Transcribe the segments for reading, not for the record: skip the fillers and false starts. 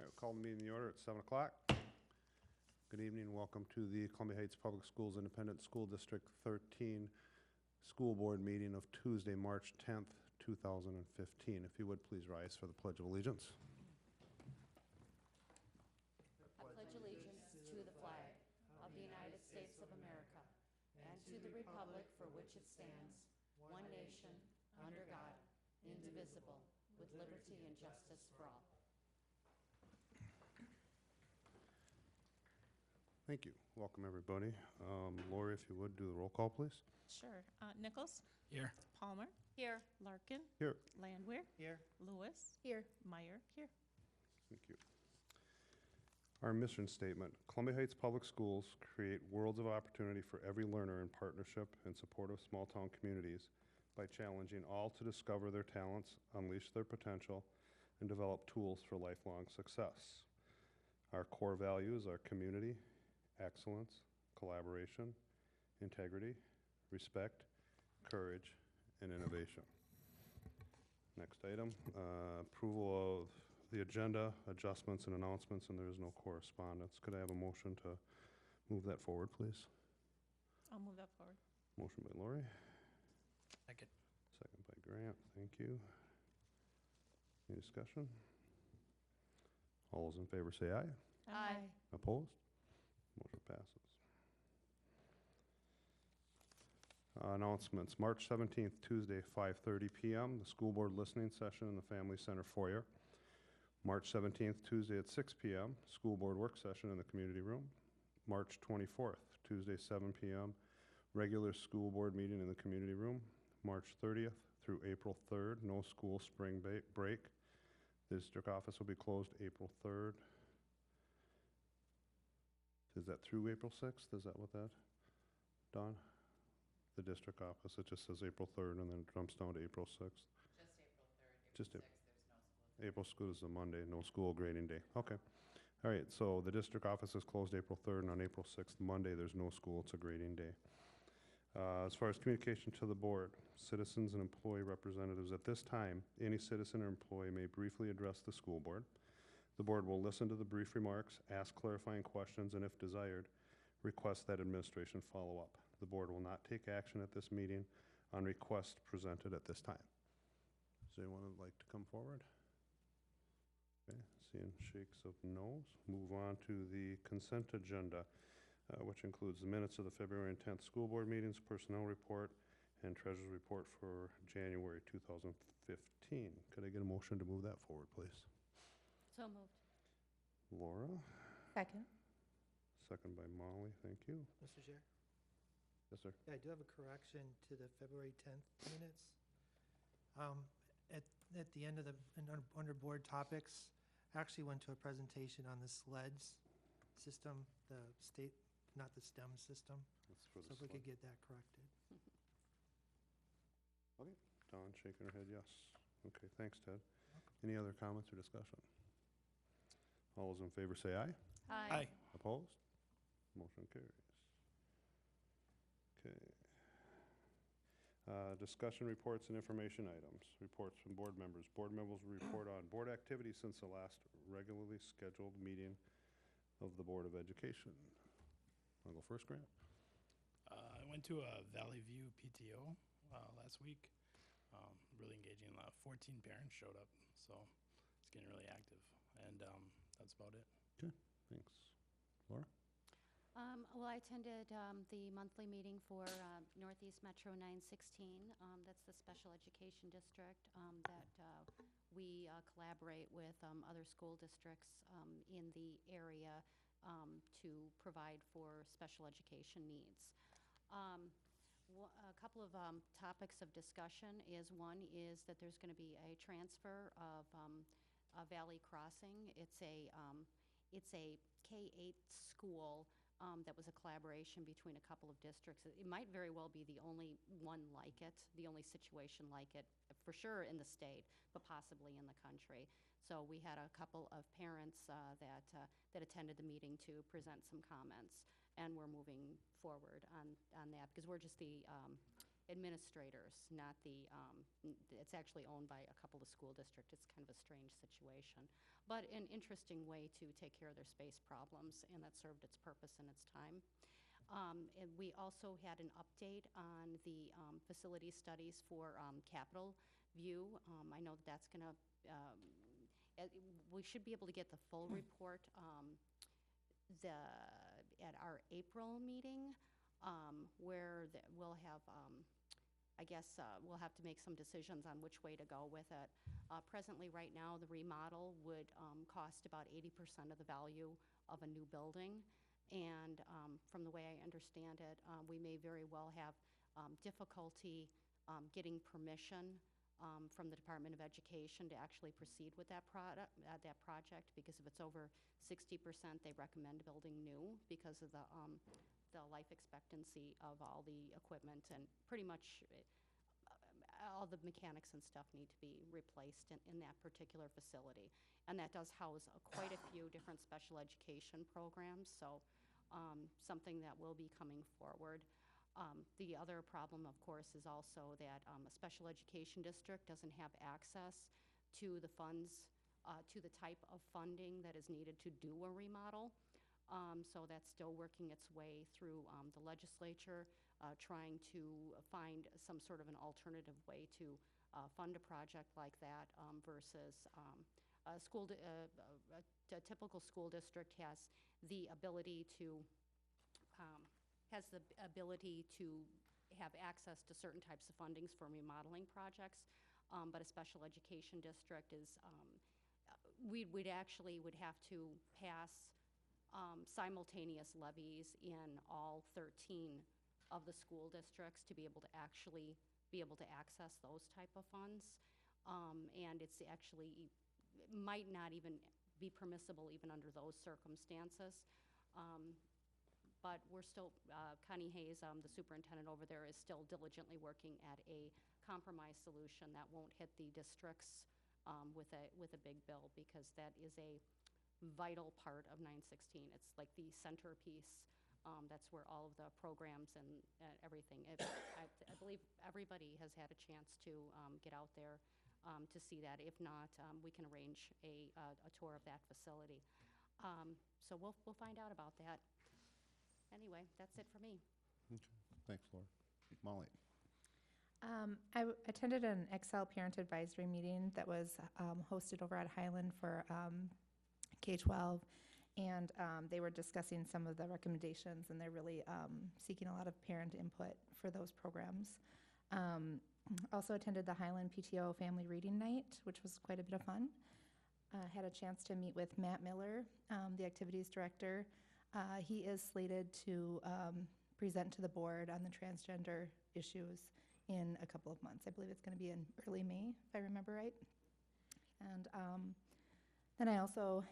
right, call the meeting to order at 7 o'clock. Good evening, welcome to the Columbia Heights Public Schools Independent School District 13 School Board meeting of Tuesday, March 10th, 2015. If you would please rise for the Pledge of Allegiance. I pledge allegiance to the flag of the United States of America and to the republic for which it stands, one nation, under God, indivisible, with liberty and justice for all. Thank you. Welcome, everybody. Lori, if you would, do the roll call, please. Sure. Nichols? Here. Palmer? Here. Larkin? Here. Landwehr? Here. Lewis? Here. Meyer? Here. Thank you. Our mission statement: Columbia Heights Public Schools create worlds of opportunity for every learner in partnership and support of small-town communities by challenging all to discover their talents, unleash their potential, and develop tools for lifelong success. Our core values are community, excellence, collaboration, integrity, respect, courage, and innovation. Next item, approval of the agenda, adjustments and announcements, and there is no correspondence. Could I have a motion to move that forward, please? I'll move that forward. Motion by Lori, Second. second by Grant. Thank you. Any discussion? All those in favor say aye. Aye. Opposed? Motion passes. Announcements. March 17th, Tuesday, 5:30 p.m., the school board listening session in the Family Center foyer. March 17th, Tuesday at 6 p.m., school board work session in the community room. March 24th, Tuesday, 7 p.m., regular school board meeting in the community room. March 30th through April 3rd, no school spring break. The district office will be closed April 3rd. Is that through April 6th? Is that what that, Don? The district office, it just says April 3rd and then jumps down to April 6th. Just April 3rd. April Just 6th, there's no school. April school is a Monday, no school grading day. Okay. All right, so the district office is closed April 3rd, and on April 6th, Monday, there's no school, it's a grading day. As far as communication to the board, citizens and employee representatives, at this time, any citizen or employee may briefly address the school board. The board will listen to the brief remarks, ask clarifying questions, and if desired, request that administration follow up. The board will not take action at this meeting on requests presented at this time. Does anyone would like to come forward? Okay, seeing shakes of no's. Move on to the consent agenda, which includes the minutes of the February and 10th school board meetings, personnel report, and treasurer's report for January 2015. Could I get a motion to move that forward, please? So moved. Laura, Second. second by Molly. Thank you. Mr. Chair? Yes, sir. Yeah, I do have a correction to the February 10th minutes. At the end of the, under board topics, I actually went to a presentation on the SLEDS system, the state, not the STEM system. That's for So the if we slide. could get that corrected. Okay. Dawn shaking her head yes. Okay, thanks, Ted. Any other comments or discussion? All those in favor say aye. Aye. Opposed? Motion carries. Okay. Discussion reports and information items. Reports from board members. Board members will report on board activities since the last regularly scheduled meeting of the Board of Education. I'll go first, Grant. I went to a Valley View PTO last week. Really engaging. 14 parents showed up, so it's getting really active. And that's about it. Okay, thanks. Laura? Well, I attended the monthly meeting for Northeast Metro 916. That's the special education district that we collaborate with other school districts in the area to provide for special education needs. A couple of topics of discussion is one is that there's going to be a transfer of Valley Crossing. It's a K-8 school that was a collaboration between a couple of districts. It might very well be the only one like it, the only situation like it, for sure in the state, but possibly in the country. So we had a couple of parents that attended the meeting to present some comments, and we're moving forward on that because we're just the administrators, not it's actually owned by a couple of school districts. It's kind of a strange situation, but an interesting way to take care of their space problems, and that served its purpose in its time. And we also had an update on the facility studies for Capitol View. I know that that's going to, we should be able to get the full report at our April meeting, where we'll have, I guess, we'll have to make some decisions on which way to go with it. Presently, right now, the remodel would cost about 80% of the value of a new building. And from the way I understand it, we may very well have difficulty getting permission from the Department of Education to actually proceed with that project, because if it's over 60%, they recommend building new because of the life expectancy of all the equipment, and pretty much all the mechanics and stuff need to be replaced in that particular facility. And that does house quite a few different special education programs, so something that will be coming forward. The other problem, of course, is also that a special education district doesn't have access to the funds, to the type of funding that is needed to do a remodel. So that's still working its way through the legislature, trying to find some sort of an alternative way to fund a project like that versus a typical school district has the ability to have access to certain types of fundings for remodeling projects, but a special education district is, we'd actually would have to pass simultaneous levies in all 13 of the school districts to be able to actually be able to access those type of funds. And it's actually, might not even be permissible even under those circumstances. But we're still, Connie Hayes, the superintendent over there, is still diligently working at a compromise solution that won't hit the districts with a big bill, because that is a vital part of 916. It's like the centerpiece. That's where all of the programs and everything. I believe everybody has had a chance to get out there to see that. If not, we can arrange a tour of that facility. So we'll find out about that. Anyway, that's it for me. Okay, thanks, Laura. Molly? I attended an Excel Parent Advisory meeting that was hosted over at Highland for K-12, and they were discussing some of the recommendations, and they're really seeking a lot of parent input for those programs. Also attended the Highland PTO Family Reading Night, which was quite a bit of fun. Had a chance to meet with Matt Miller, the activities director. He is slated to present to the board on the transgender issues in a couple of months. I believe it's going to be in early May, if I remember right. And then I also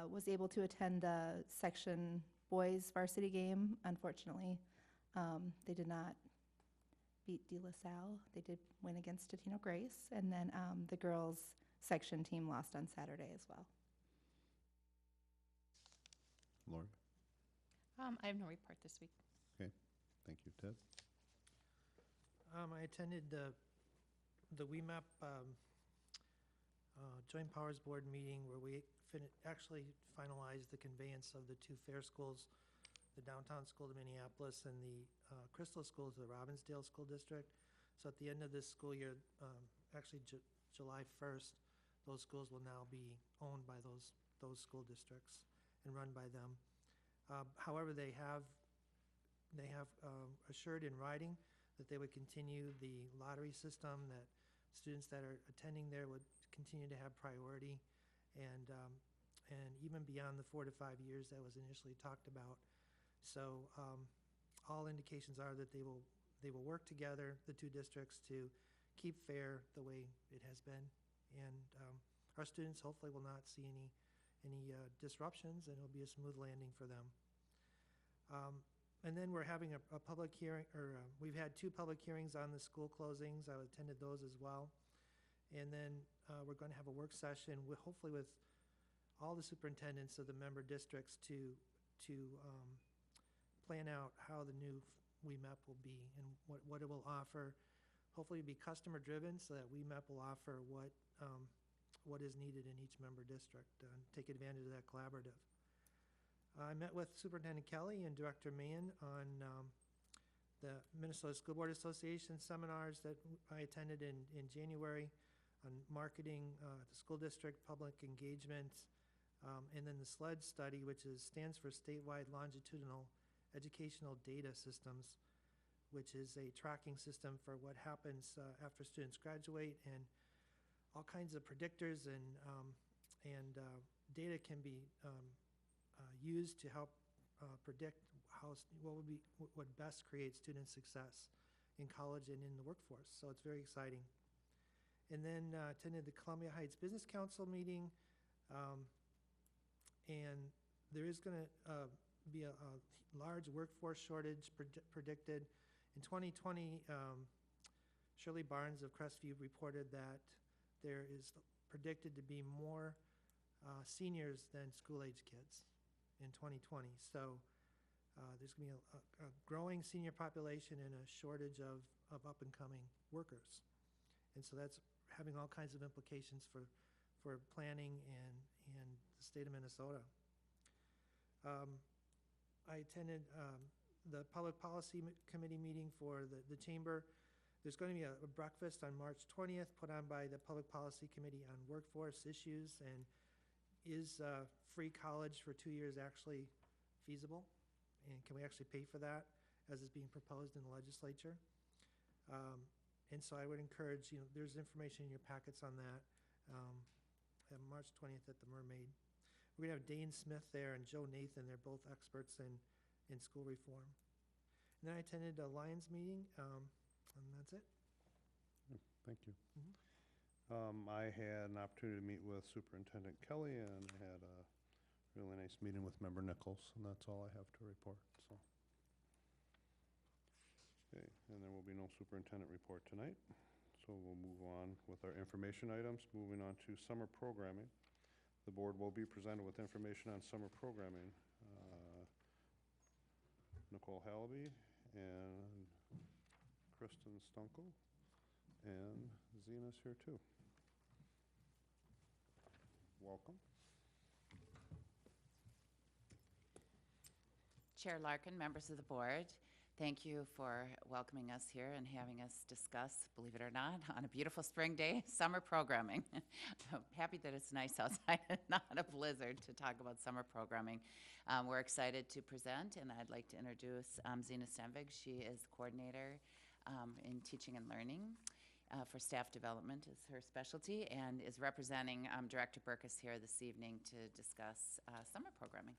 was able to attend the section boys varsity game. Unfortunately, they did not beat De La Salle. They did win against Totino Grace. And then the girls section team lost on Saturday as well. Laura? I have no report this week. Okay, thank you. Ted? I attended the WEMAP Joint Powers Board meeting where we actually finalized the conveyance of the two fair schools, the downtown school to Minneapolis and the Crystal School to the Robbinsdale School District. So at the end of this school year, actually July 1st, those schools will now be owned by those school districts and run by them. However, they have assured in writing that they would continue the lottery system, that students that are attending there would continue to have priority, and even beyond the 4 to 5 years that was initially talked about. So all indications are that they will work together, the two districts, to keep fair the way it has been, and our students hopefully will not see any disruptions, and it'll be a smooth landing for them. And then we're having a public hearing, or we've had 2 public hearings on the school closings. I attended those as well. And then we're going to have a work session, hopefully with all the superintendents of the member districts to plan out how the new WEMEP will be and what it will offer. Hopefully be customer-driven so that WEMEP will offer what is needed in each member district and take advantage of that collaborative. I met with Superintendent Kelly and Director Mann on the Minnesota School Board Association seminars that I attended in January on marketing, the school district, public engagement, and then the SLED study, which stands for Statewide Longitudinal Educational Data Systems, which is a tracking system for what happens after students graduate, and all kinds of predictors and data can be used to help predict what best creates student success in college and in the workforce. So it's very exciting. And then attended the Columbia Heights Business Council meeting, and there is going to be a large workforce shortage predicted. In 2020, Shirley Barnes of Crestview reported that there is predicted to be more seniors than school-age kids in 2020. So there's going to be a growing senior population and a shortage of up-and-coming workers. And so that's having all kinds of implications for planning and the state of Minnesota. I attended the Public Policy Committee meeting for the Chamber. There's going to be a breakfast on March 20th put on by the Public Policy Committee on workforce issues, and is free college for 2 years actually feasible? And can we actually pay for that as is being proposed in the legislature? And so I would encourage, there's information in your packets on that, on March 20th at the Mermaid. We're going to have Dane Smith there and Joe Nathan. They're both experts in school reform. And then I attended a Lions meeting, and that's it. Thank you. I had an opportunity to meet with Superintendent Kelly, and I had a really nice meeting with Member Nichols, and that's all I have to report. So, okay, and there will be no superintendent report tonight. So we'll move on with our information items. Moving on to summer programming. The board will be presented with information on summer programming. Nicole Hallaby and Kristen Stunkel, and Zena's here too. Welcome. Chair Larkin, members of the board, thank you for welcoming us here and having us discuss, believe it or not, on a beautiful spring day, summer programming. I'm happy that it's nice outside and not a blizzard to talk about summer programming. We're excited to present, and I'd like to introduce Zena Stenvig. She is coordinator in teaching and learning for staff development is her specialty, and is representing Director Burkus here this evening to discuss summer programming.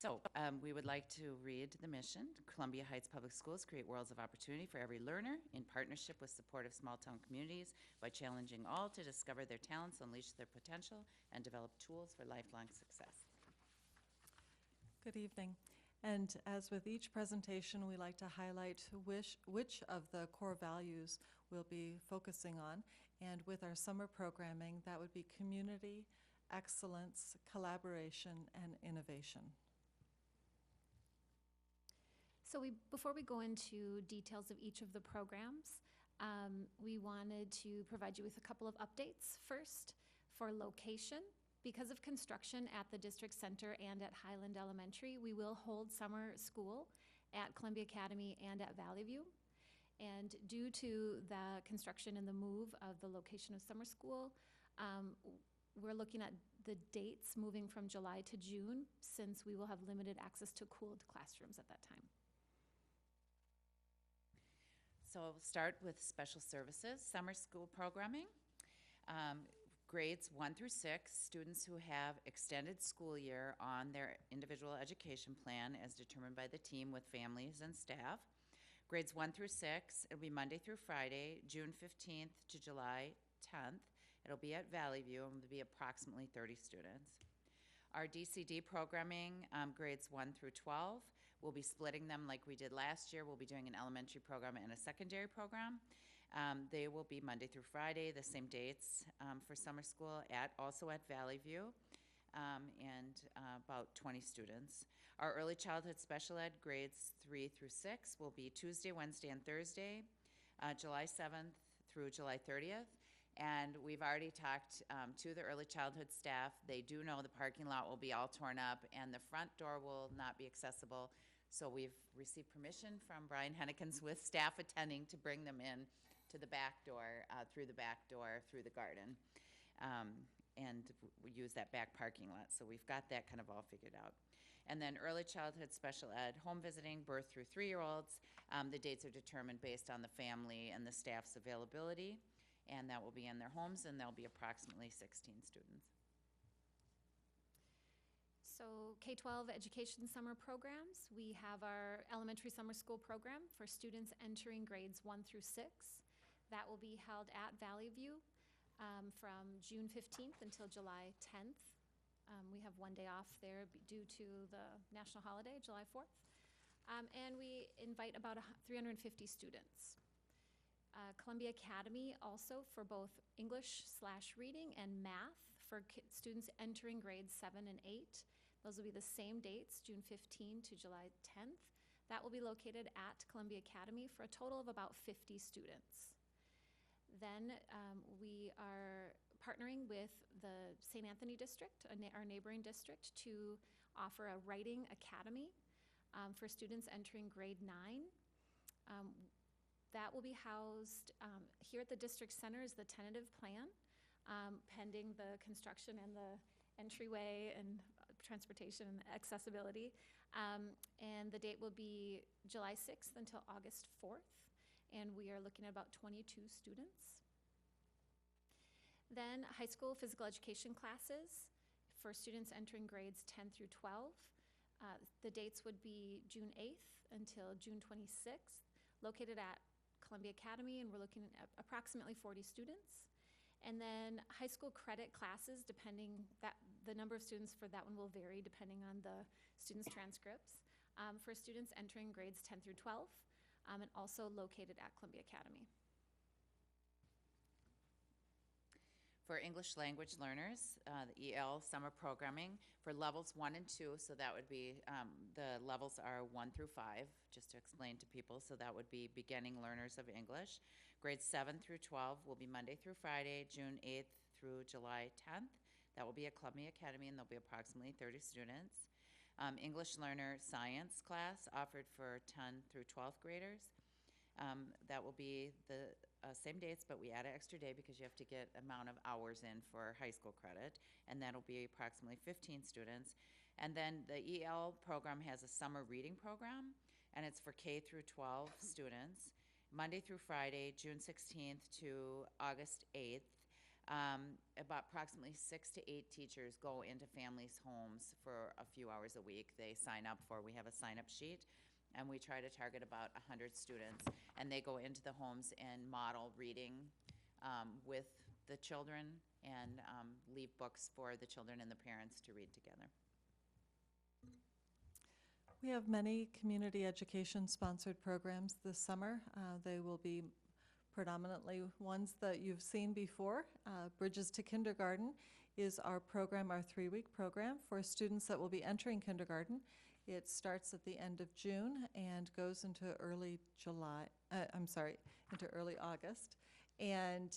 So we would like to read the mission. Columbia Heights Public Schools create worlds of opportunity for every learner in partnership with supportive small-town communities by challenging all to discover their talents, unleash their potential, and develop tools for lifelong success. Good evening. And as with each presentation, we like to highlight which of the core values we'll be focusing on. And with our summer programming, that would be community, excellence, collaboration, and innovation. So before we go into details of each of the programs, we wanted to provide you with a couple of updates. First, for location, because of construction at the district center and at Highland Elementary, we will hold summer school at Columbia Academy and at Valley View. And due to the construction and the move of the location of summer school, we're looking at the dates moving from July to June, since we will have limited access to cooled classrooms at that time. So we'll start with special services, summer school programming. Grades 1 through 6, students who have extended school year on their individual education plan as determined by the team with families and staff. Grades 1 through 6, it'll be Monday through Friday, June 15th to July 10th. It'll be at Valley View, and will be approximately 30 students. Our DCD programming, grades 1 through 12, we'll be splitting them like we did last year. We'll be doing an elementary program and a secondary program. They will be Monday through Friday, the same dates for summer school, also at Valley View. and about 20 students. Our early childhood special ed grades 3 through 6 will be Tuesday, Wednesday, and Thursday, July 7th through July 30th. And we've already talked to the early childhood staff. They do know the parking lot will be all torn up and the front door will not be accessible. So we've received permission from Brian Hennekens with staff attending to bring them in to the back door, through the garden. And we use that back parking lot. So we've got that kind of all figured out. And then early childhood special ed, home visiting, birth through 3-year-olds. The dates are determined based on the family and the staff's availability. And that will be in their homes, and there'll be approximately 16 students. So K-12 education summer programs, we have our elementary summer school program for students entering grades 1 through 6. That will be held at Valley View from June 15th until July 10th. We have one day off there due to the national holiday, July 4th. And we invite about 350 students. Columbia Academy also for both English/reading and math for students entering grades 7 and 8. Those will be the same dates, June 15 to July 10th. That will be located at Columbia Academy for a total of about 50 students. Then we are partnering with the St. Anthony District, our neighboring district, to offer a writing academy for students entering grade 9. That will be housed here at the district center is the tentative plan, pending the construction and the entryway and transportation and accessibility. And the date will be July 6th until August 4th. And we are looking at about 22 students. Then high school physical education classes for students entering grades 10 through 12. The dates would be June 8th until June 26th, located at Columbia Academy, and we're looking at approximately 40 students. And then high school credit classes, depending that the number of students for that one will vary depending on the students' transcripts, for students entering grades 10 through 12, and also located at Columbia Academy. For English language learners, the EL summer programming for levels 1 and 2, so that would be, the levels are 1 through 5, just to explain to people, so that would be beginning learners of English. Grades 7 through 12 will be Monday through Friday, June 8th through July 10th. That will be at Columbia Academy, and there'll be approximately 30 students. English learner science class offered for 10 through 12th graders. That will be the same dates, but we add an extra day because you have to get amount of hours in for high school credit, and that'll be approximately 15 students. And then the EL program has a summer reading program, and it's for K through 12 students, Monday through Friday, June 16th to August 8th. About approximately 6 to 8 teachers go into families' homes for a few hours a week. They sign up for, we have a sign-up sheet, and we try to target about 100 students, and they go into the homes and model reading with the children and leave books for the children and the parents to read together. We have many community education-sponsored programs this summer. They will be predominantly ones that you've seen before. Bridges to Kindergarten is our program, our 3-week program for students that will be entering kindergarten. It starts at the end of June and goes into early into early August. And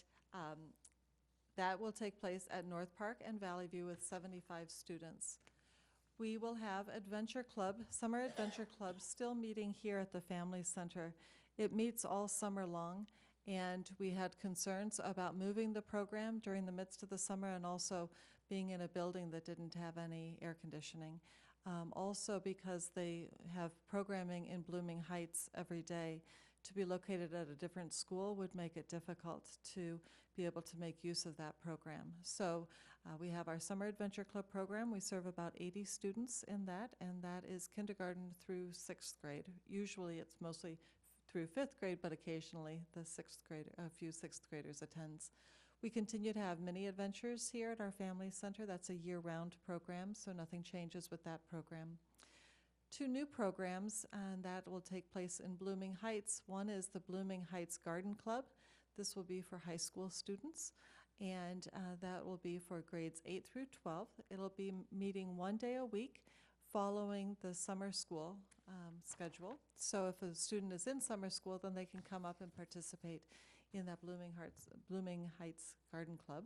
that will take place at North Park and Valley View with 75 students. We will have Adventure Club, Summer Adventure Club, still meeting here at the Family Center. It meets all summer long, and we had concerns about moving the program during the midst of the summer and also being in a building that didn't have any air conditioning. Also because they have programming in Blooming Heights every day, to be located at a different school would make it difficult to be able to make use of that program. So we have our Summer Adventure Club program. We serve about 80 students in that, and that is kindergarten through 6th grade. Usually it's mostly through 5th grade, but occasionally the 6th grade, a few 6th graders attends. We continue to have mini adventures here at our Family Center. That's a year-round program, so nothing changes with that program. 2 new programs, and that will take place in Blooming Heights. One is the Blooming Heights Garden Club. This will be for high school students. and that will be for grades 8 through 12. It'll be meeting 1 day a week following the summer school schedule. So if a student is in summer school, then they can come up and participate in that Blooming Heights Garden Club.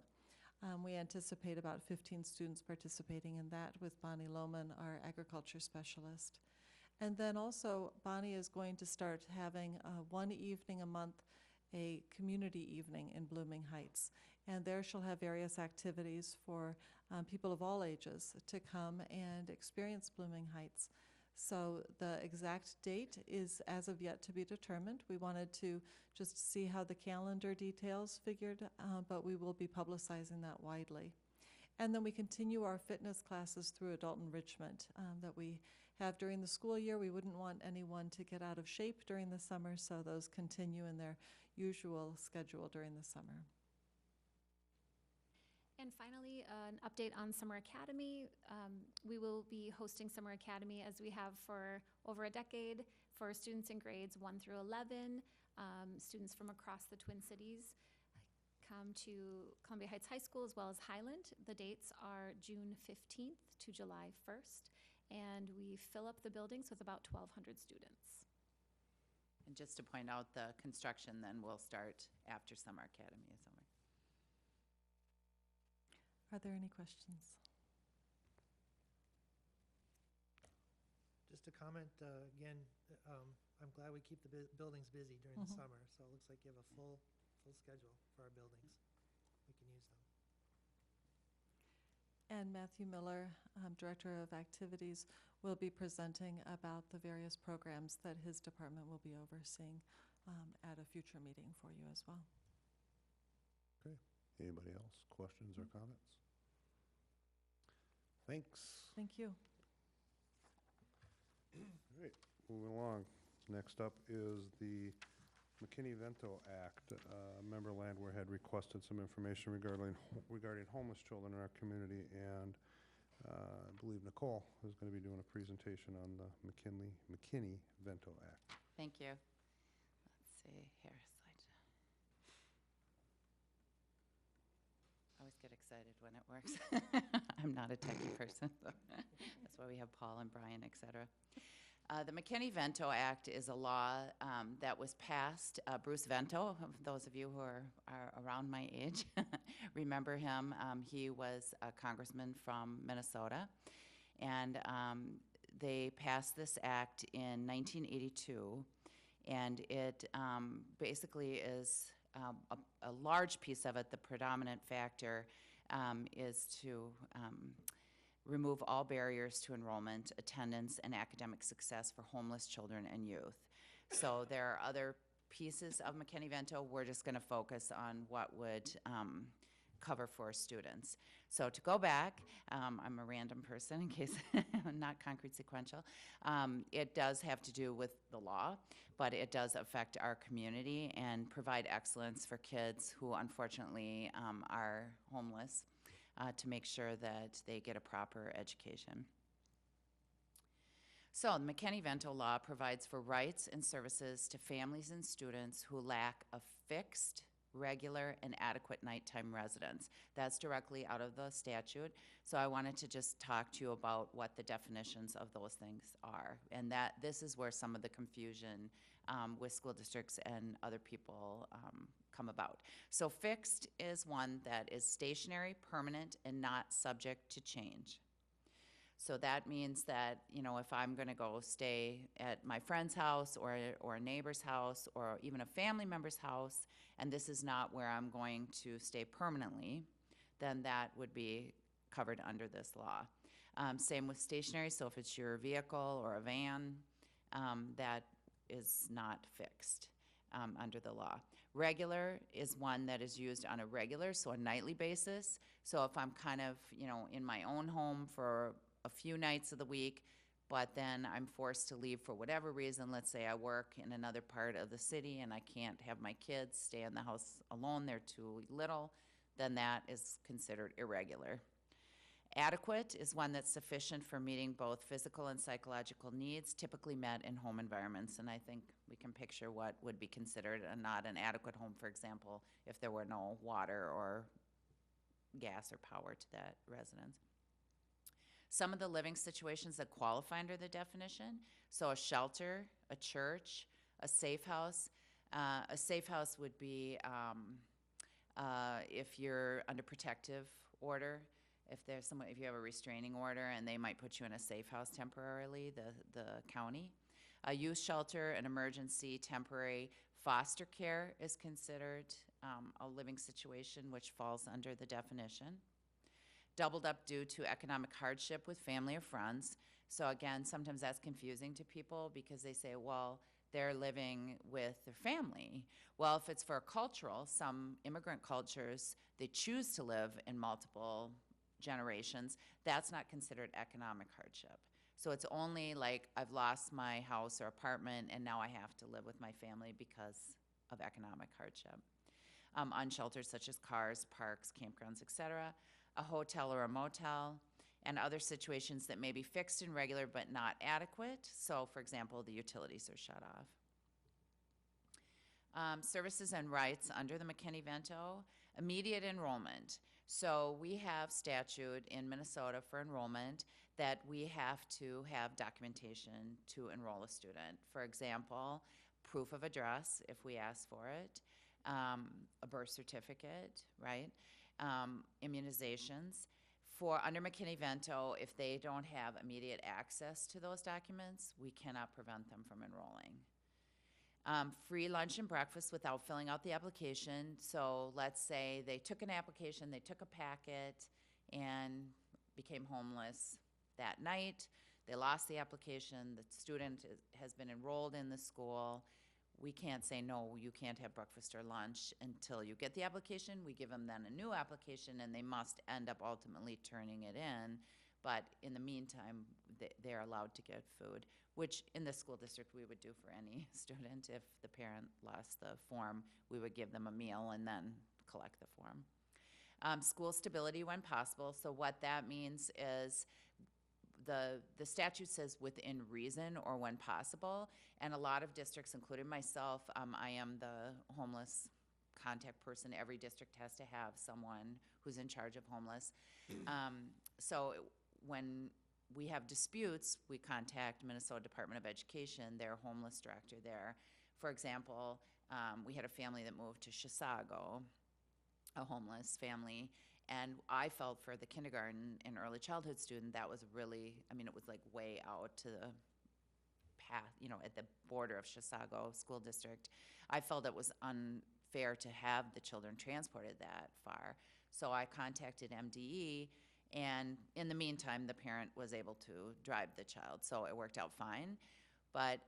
We anticipate about 15 students participating in that with Bonnie Lohman, our agriculture specialist. And then also, Bonnie is going to start having one evening a month, a community evening in Blooming Heights. And there she'll have various activities for people of all ages to come and experience Blooming Heights. So the exact date is as of yet to be determined. We wanted to just see how the calendar details figured, but we will be publicizing that widely. And then we continue our fitness classes through adult enrichment that we have during the school year. We wouldn't want anyone to get out of shape during the summer, so those continue in their usual schedule during the summer. And finally, an update on Summer Academy. We will be hosting Summer Academy as we have for over a decade for students in grades 1 through 11. Students from across the Twin Cities come to Columbia Heights High School as well as Highland. The dates are June 15th to July 1st, and we fill up the buildings with about 1,200 students. And just to point out, the construction then will start after Summer Academy is over. Are there any questions? Just to comment, again, I'm glad we keep the buildings busy during the summer, so it looks like you have a full schedule for our buildings. We can use them. And Matthew Miller, Director of Activities, will be presenting about the various programs that his department will be overseeing at a future meeting for you as well. Okay. Anybody else? Questions or comments? Thanks. Thank you. All right, moving along. Next up is the McKinney-Vento Act. Member Landwehr had requested some information regarding homeless children in our community, and I believe Nicole is going to be doing a presentation on the McKinney-Vento Act. Thank you. Let's see here. I always get excited when it works. I'm not a techie person, so that's why we have Paul and Brian, et cetera. The McKinney-Vento Act is a law that was passed. Bruce Vento, those of you who are around my age, remember him. He was a congressman from Minnesota, and they passed this act in 1982, and it basically is a large piece of it, the predominant factor, is to remove all barriers to enrollment, attendance, and academic success for homeless children and youth. So there are other pieces of McKinney-Vento. We're just going to focus on what would cover for students. So to go back, I'm a random person in case I'm not concrete sequential. It does have to do with the law, but it does affect our community and provide excellence for kids who unfortunately are homeless to make sure that they get a proper education. So the McKinney-Vento law provides for rights and services to families and students who lack a fixed, regular, and adequate nighttime residence. That's directly out of the statute. So I wanted to just talk to you about what the definitions of those things are. And that this is where some of the confusion with school districts and other people come about. So fixed is one that is stationary, permanent, and not subject to change. So that means that, you know, if I'm going to go stay at my friend's house or a neighbor's house or even a family member's house, and this is not where I'm going to stay permanently, then that would be covered under this law. Same with stationary, so if it's your vehicle or a van, that is not fixed under the law. Regular is one that is used on a regular, so a nightly basis. So if I'm kind of, you know, in my own home for a few nights of the week, but then I'm forced to leave for whatever reason. Let's say I work in another part of the city and I can't have my kids stay in the house alone, they're too little, then that is considered irregular. Adequate is one that's sufficient for meeting both physical and psychological needs, typically met in home environments. And I think we can picture what would be considered not an adequate home, for example, if there were no water or gas or power to that residence. Some of the living situations that qualify under the definition, so a shelter, a church, a safe house. A safe house would be if you're under protective order, if you have a restraining order, and they might put you in a safe house temporarily, the county. A youth shelter, an emergency, temporary foster care is considered a living situation, which falls under the definition. Doubled up due to economic hardship with family or friends. So again, sometimes that's confusing to people because they say, well, they're living with their family. Well, if it's for cultural, some immigrant cultures, they choose to live in multiple generations, that's not considered economic hardship. So it's only like I've lost my house or apartment and now I have to live with my family because of economic hardship. Unsheltered such as cars, parks, campgrounds, etc. A hotel or a motel, and other situations that may be fixed and regular but not adequate. So for example, the utilities are shut off. Services and rights under the McKinney-Vento, immediate enrollment. So we have statute in Minnesota for enrollment that we have to have documentation to enroll a student. For example, proof of address if we ask for it, a birth certificate, right? Immunizations. For under McKinney-Vento, if they don't have immediate access to those documents, we cannot prevent them from enrolling. Free lunch and breakfast without filling out the application. So let's say they took an application, they took a packet, and became homeless that night. They lost the application. The student has been enrolled in the school. We can't say, no, you can't have breakfast or lunch until you get the application. We give them then a new application, and they must end up ultimately turning it in. But in the meantime, they're allowed to get food, which in the school district we would do for any student. If the parent lost the form, we would give them a meal and then collect the form. School stability when possible. So what that means is the statute says within reason or when possible, and a lot of districts, including myself, I am the homeless contact person. Every district has to have someone who's in charge of homeless. So when we have disputes, we contact Minnesota Department of Education, their homeless director there. For example, we had a family that moved to Chisago, a homeless family, and I felt for the kindergarten and early childhood student, that was really, I mean, it was like way out to the path, you know, at the border of Chisago School District. I felt it was unfair to have the children transported that far. So I contacted MDE, and in the meantime, the parent was able to drive the child, so it worked out fine. But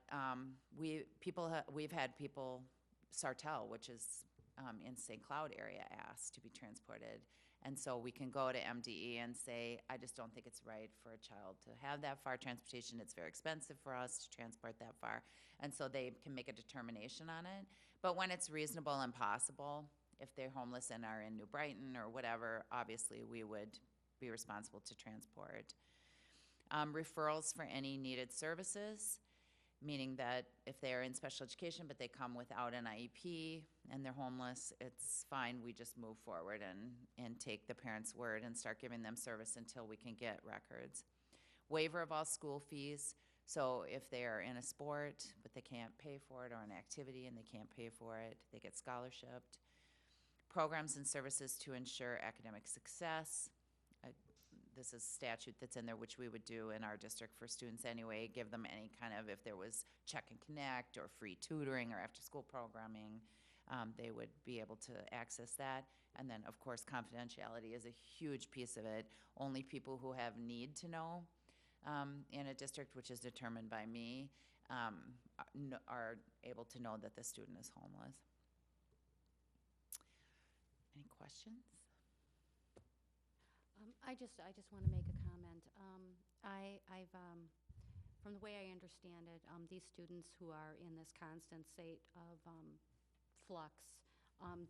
we've had people, Sartell, which is in St. Cloud area, asked to be transported. And so we can go to MDE and say, I just don't think it's right for a child to have that far transportation. It's very expensive for us to transport that far. And so they can make a determination on it. But when it's reasonable and possible, if they're homeless and are in New Brighton or whatever, obviously we would be responsible to transport. Referrals for any needed services, meaning that if they're in special education but they come without an IEP and they're homeless, it's fine, we just move forward and take the parent's word and start giving them service until we can get records. Waiver of all school fees, so if they are in a sport but they can't pay for it, or an activity and they can't pay for it, they get scholarshiped. Programs and services to ensure academic success. This is statute that's in there, which we would do in our district for students anyway, give them any kind of, if there was Check and Connect or free tutoring or after-school programming, they would be able to access that. And then, of course, confidentiality is a huge piece of it. Only people who have need to know in a district, which is determined by me, are able to know that the student is homeless. Any questions? I just want to make a comment. From the way I understand it, these students who are in this constant state of flux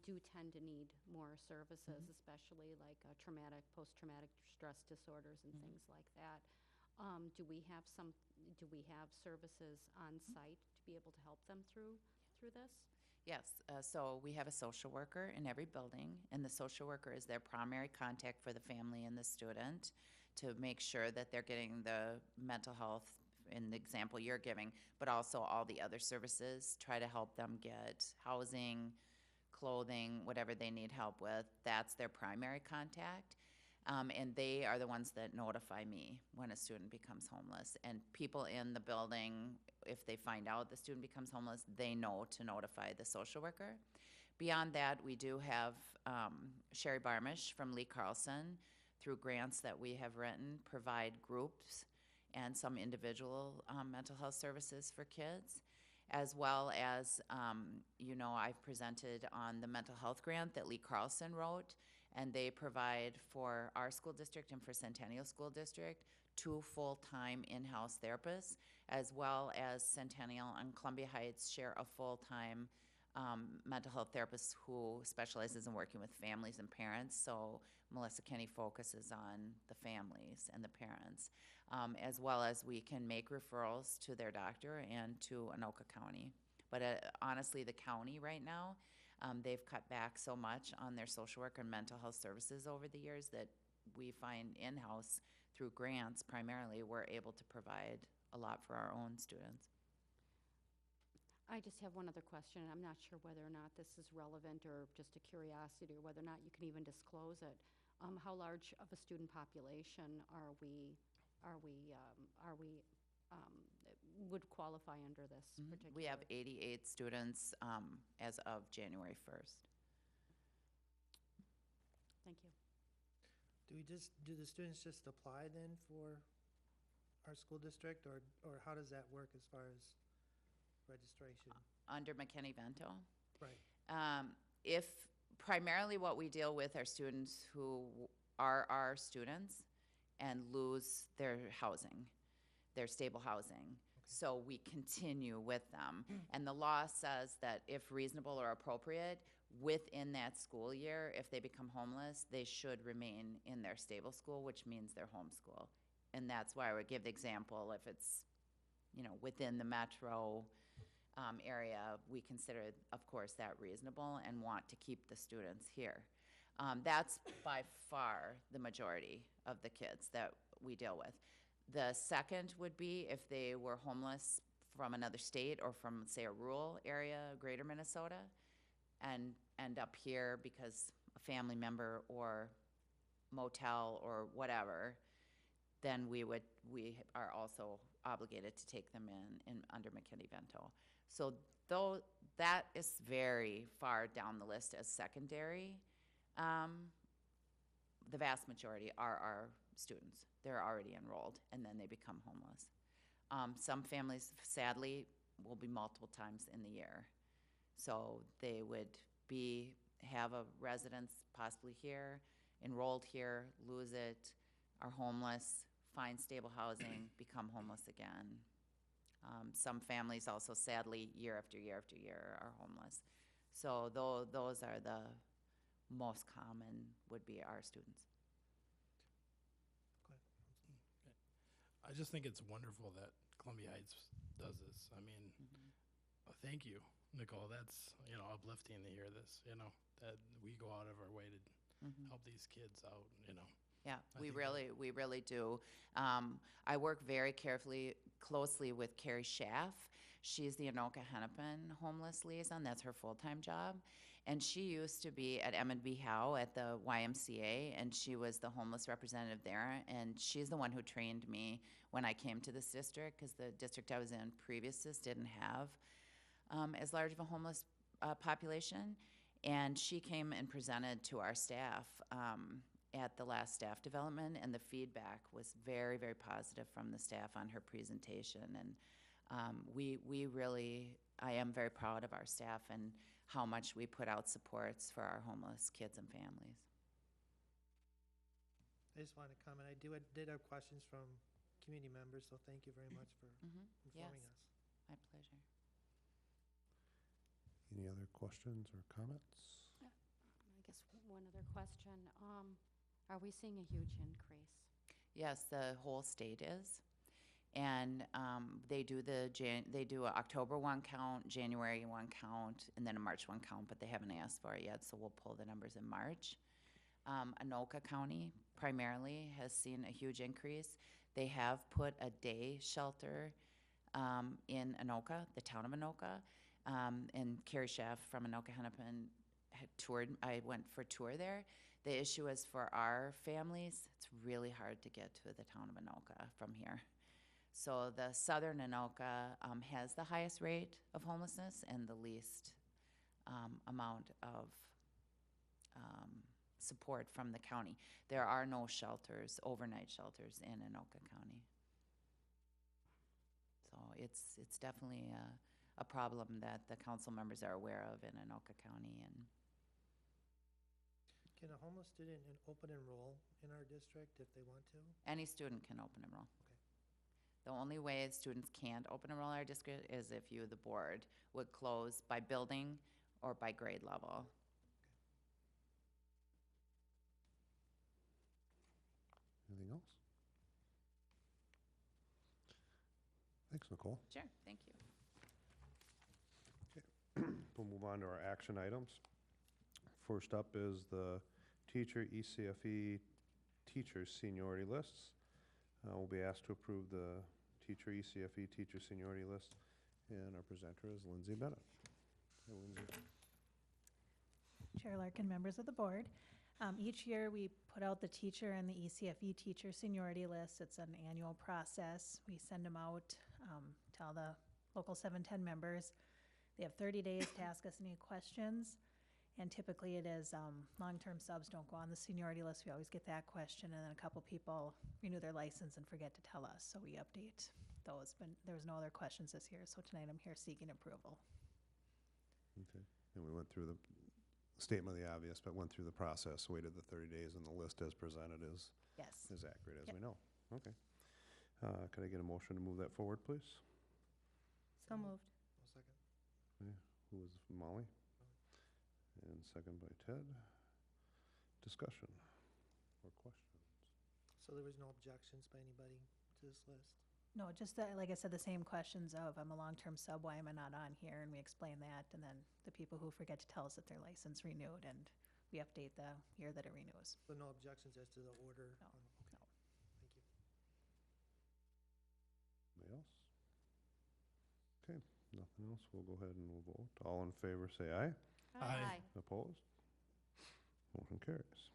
do tend to need more services, especially like post-traumatic stress disorders and things like that. Do we have services on site to be able to help them through this? Yes, so we have a social worker in every building, and the social worker is their primary contact for the family and the student to make sure that they're getting the mental health in the example you're giving, but also all the other services, try to help them get housing, clothing, whatever they need help with. That's their primary contact. And they are the ones that notify me when a student becomes homeless. And people in the building, if they find out the student becomes homeless, they know to notify the social worker. Beyond that, we do have Sherry Barmish from Lee Carlson, through grants that we have written, provide groups and some individual mental health services for kids, as well as, I've presented on the mental health grant that Lee Carlson wrote, and they provide for our school district and for Centennial School District 2 full-time in-house therapists, as well as Centennial and Columbia Heights share a full-time mental health therapist who specializes in working with families and parents. So Melissa Kenny focuses on the families and the parents, as well as we can make referrals to their doctor and to Anoka County. But honestly, the county right now, they've cut back so much on their social work and mental health services over the years that we find in-house through grants primarily, we're able to provide a lot for our own students. I just have one other question, and I'm not sure whether or not this is relevant or just a curiosity, or whether or not you can even disclose it. How large of a student population would qualify under this particular? We have 88 students as of January 1st. Thank you. Do the students just apply then for our school district, or how does that work as far as registration? Under McKinney-Vento? Right. If primarily what we deal with are students who are our students and lose their housing, their stable housing. So we continue with them. And the law says that if reasonable or appropriate, within that school year, if they become homeless, they should remain in their stable school, which means their home school. And that's why I would give the example, if it's, within the metro area, we consider, of course, that reasonable and want to keep the students here. That's by far the majority of the kids that we deal with. The second would be if they were homeless from another state or from, say, a rural area, greater Minnesota, and end up here because a family member or motel or whatever, then we are also obligated to take them in under McKinney-Vento. So though that is very far down the list as secondary, the vast majority are our students. They're already enrolled, and then they become homeless. Some families, sadly, will be multiple times in the year. So they would have a residence possibly here, enrolled here, lose it, are homeless, find stable housing, become homeless again. Some families also, sadly, year after year after year are homeless. So those are the most common, would be our students. I just think it's wonderful that Columbia Heights does this. I mean, thank you, Nicole. That's, uplifting to hear this, that we go out of our way to help these kids out, Yeah, I we think really do. I work very closely with Carrie Schaff. She's the Anoka Hennepin homeless liaison. That's her full-time job. And she used to be at M&B Howe at the YMCA, and she was the homeless representative there. And she's the one who trained me when I came to this district, because the district I was in previous to this didn't have as large of a homeless population. And she came and presented to our staff at the last staff development, and the feedback was very, very positive from the staff on her presentation. And I am very proud of our staff and how much we put out supports for our homeless kids and families. I just wanted to comment. I did have questions from community members, so thank you very much for informing us. My pleasure. Any other questions or comments? I guess one other question. Are we seeing a huge increase? Yes, the whole state is. And they do they do a October 1 count, January 1 count, and then a March 1 count, but they haven't asked for it yet, so we'll pull the numbers in March. Anoka County primarily has seen a huge increase. They have put a day shelter in Anoka, the town of Anoka, and Carrie Schaff from Anoka Hennepin had toured. I went for a tour there. The issue is for our families, it's really hard to get to the town of Anoka from here. So the southern Anoka has the highest rate of homelessness and the least amount of support from the county. There are no shelters, overnight shelters in Anoka County. So it's definitely a problem that the council members are aware of in Anoka County. And Can a homeless student open enroll in our district if they want to? any student can open enroll. Okay. The only way students can't open enroll in our district is if you, the board, would close by building or by grade level. Anything else? Thanks, Nicole. Sure, thank you. We'll move on to our action items. First up is the teacher ECFE teachers seniority lists. We'll be asked to approve the teacher ECFE teacher seniority list, and our presenter is Lindsay Bennett. Hey, Lindsay. Chair Larkin, members of the board. Each year, we put out the teacher and the ECFE teacher seniority list. It's an annual process. We send them out to all the local 710 members. They have 30 days to ask us any questions. And typically it is long-term subs don't go on the seniority list. We always get that question. And then a couple people renew their license and forget to tell us. So we update those. But there was no other questions this year. So tonight I'm here seeking approval. Okay, and we went through the statement of the obvious, but went through the process, waited the 30 days, and the list as presented is Yes. accurate as Yep. we know. Okay. Could I get a motion to move that forward, please? So moved. One second. Okay, who was Molly? And second by Ted. Discussion or questions? So there was no objections by anybody to this list? No, just like I said, the same questions of I'm a long-term sub, why am I not on here? And we explain that. And then the people who forget to tell us that their license renewed and we update the year that it renews. So no objections as to the order? No, Okay. no. Thank you. Anybody else? Okay, nothing else. We'll go ahead and we'll vote. All in favor, say aye. Aye. Opposed? Motion carries.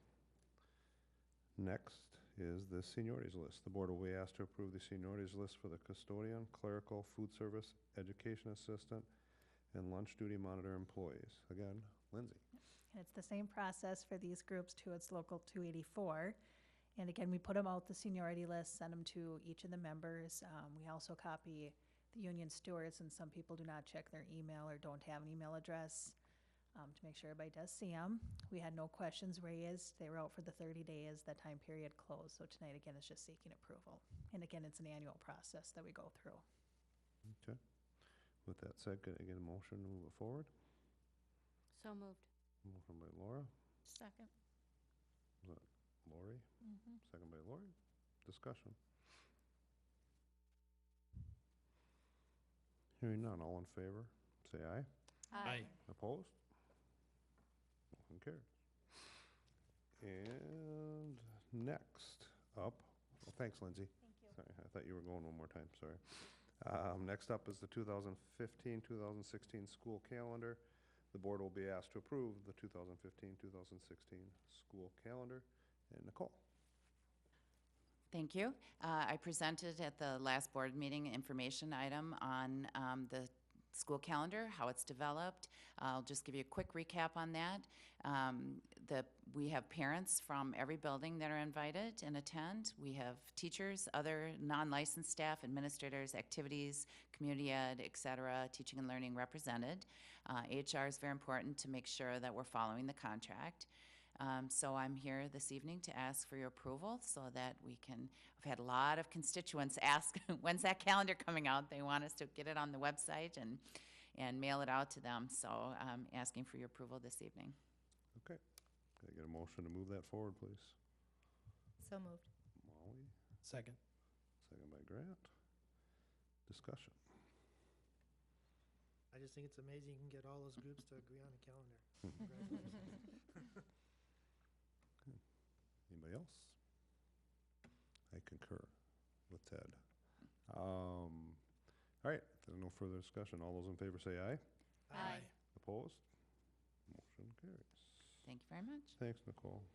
Next is the seniorities list. The board will be asked to approve the seniorities list for the custodian, clerical, food service, education assistant, and lunch duty monitor employees. Again, Lindsay. And it's the same process for these groups too. It's local 284. And again, we put them out, the seniority list, send them to each of the members. We also copy the union stewards, and some people do not check their email or don't have an email address to make sure everybody does see them. We had no questions raised. They were out for the 30 days. That time period closed. So tonight, again, is just seeking approval. And again, it's an annual process that we go through. Okay. With that said, could I get a motion to move it forward? So moved. Motion by Laura. Second. Was that Lori? Second by Lori. Discussion. Hearing none, all in favor, say aye. Aye. Opposed? Motion carries. And next up, well, thanks, Lindsay. Thank you. Sorry, I thought you were going one more time, sorry. Next up is the 2015-2016 school calendar. The board will be asked to approve the 2015-2016 school calendar. And Nicole. Thank you. I presented at the last board meeting information item on the school calendar, how it's developed. I'll just give you a quick recap on that. We have parents from every building that are invited and attend. We have teachers, other non-licensed staff, administrators, activities, community ed, et cetera, teaching and learning represented. HR is very important to make sure that we're following the contract. So I'm here this evening to ask for your approval so that we can, I've had a lot of constituents ask, when's that calendar coming out? They want us to get it on the website and mail it out to them. So I'm asking for your approval this evening. Okay. Can I get a motion to move that forward, please? So moved. Molly, Second. second by Grant. Discussion. I just think it's amazing you can get all those groups to agree on a calendar. Congratulations. Anybody else? I concur with Ted. All right, if there's no further discussion. All those in favor say aye. Aye. Opposed? Motion carries. Thank you very much. Thanks, Nicole.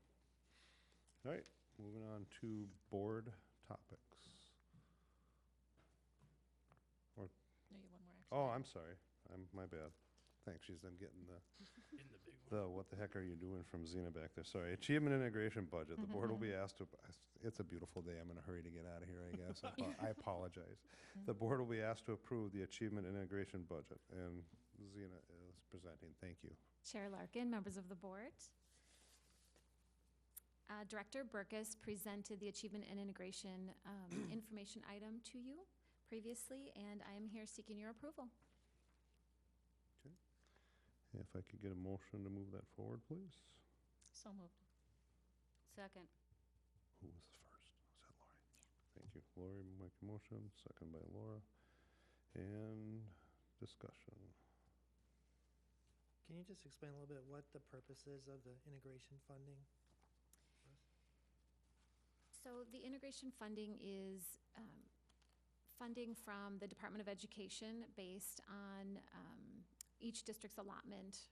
All right, moving on to board topics. No, you have one more action. Oh, I'm sorry. My bad. Thanks, she's then getting In the big one. what the heck are you doing from Zena back there? Sorry, Achievement Integration Budget. The board will be asked to, it's a beautiful day. I'm in a hurry to get out of here, I guess. I apologize. The board will be asked to approve the Achievement Integration Budget, and Zena is presenting. Thank you. Chair Larkin, members of the board. Director Burkus presented the Achievement and Integration information item to you previously, and I am here seeking your approval. If I could get a motion to move that forward, please. So moved. Second. Who was the first? Was that Lori? Thank you. Lori, make a motion, second by Laura. And discussion. Can you just explain a little bit what the purpose is of the integration funding? So the integration funding is funding from the Department of Education based on each district's allotment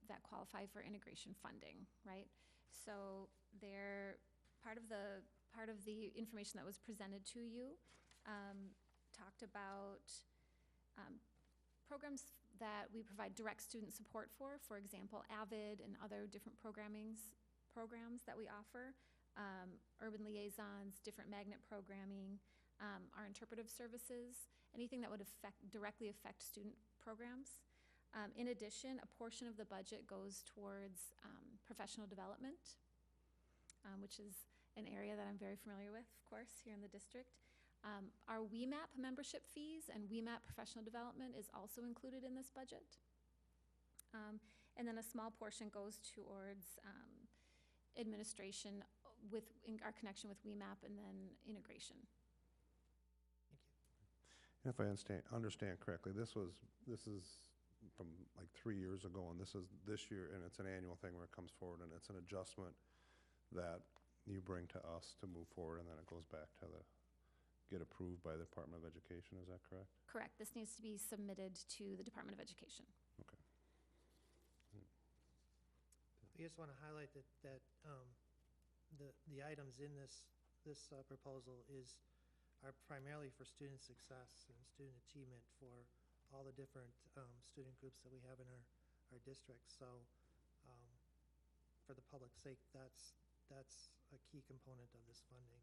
that qualify for integration funding, right? So they're part of the information that was presented to you talked about programs that we provide direct student support for example, AVID and other different programs that we offer, urban liaisons, different magnet programming, our interpretive services, anything that would directly affect student programs. In addition, a portion of the budget goes towards professional development, which is an area that I'm very familiar with, of course, here in the district. Our WEMAP membership fees and WEMAP professional development is also included in this budget. And then a small portion goes towards administration with our connection with WEMAP and then integration. And if I understand correctly, this is from like 3 years ago, and this is this year, and it's an annual thing where it comes forward, and it's an adjustment that you bring to us to move forward, and then it goes back to get approved by the Department of Education. Is that correct? Correct. This needs to be submitted to the Department of Education. Okay. I just want to highlight that the items in this proposal are primarily for student success and student achievement for all the different student groups that we have in our district. So for the public's sake, that's a key component of this funding.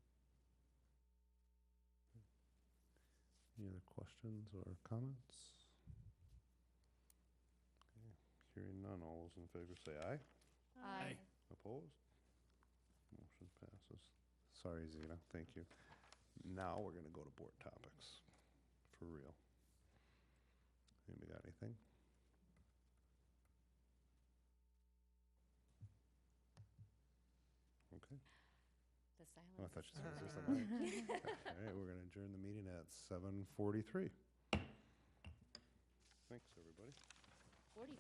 Any other questions or comments? Okay. Hearing none, all those in favor say aye. Aye. Opposed? Motion passes. Sorry, Zena. Thank you. Now we're going to go to board topics. For real. Anybody got anything? Okay. The silence. Oh, I thought you said, is this a night? All right, we're going to adjourn the meeting at 7:43. Thanks, everybody. 40.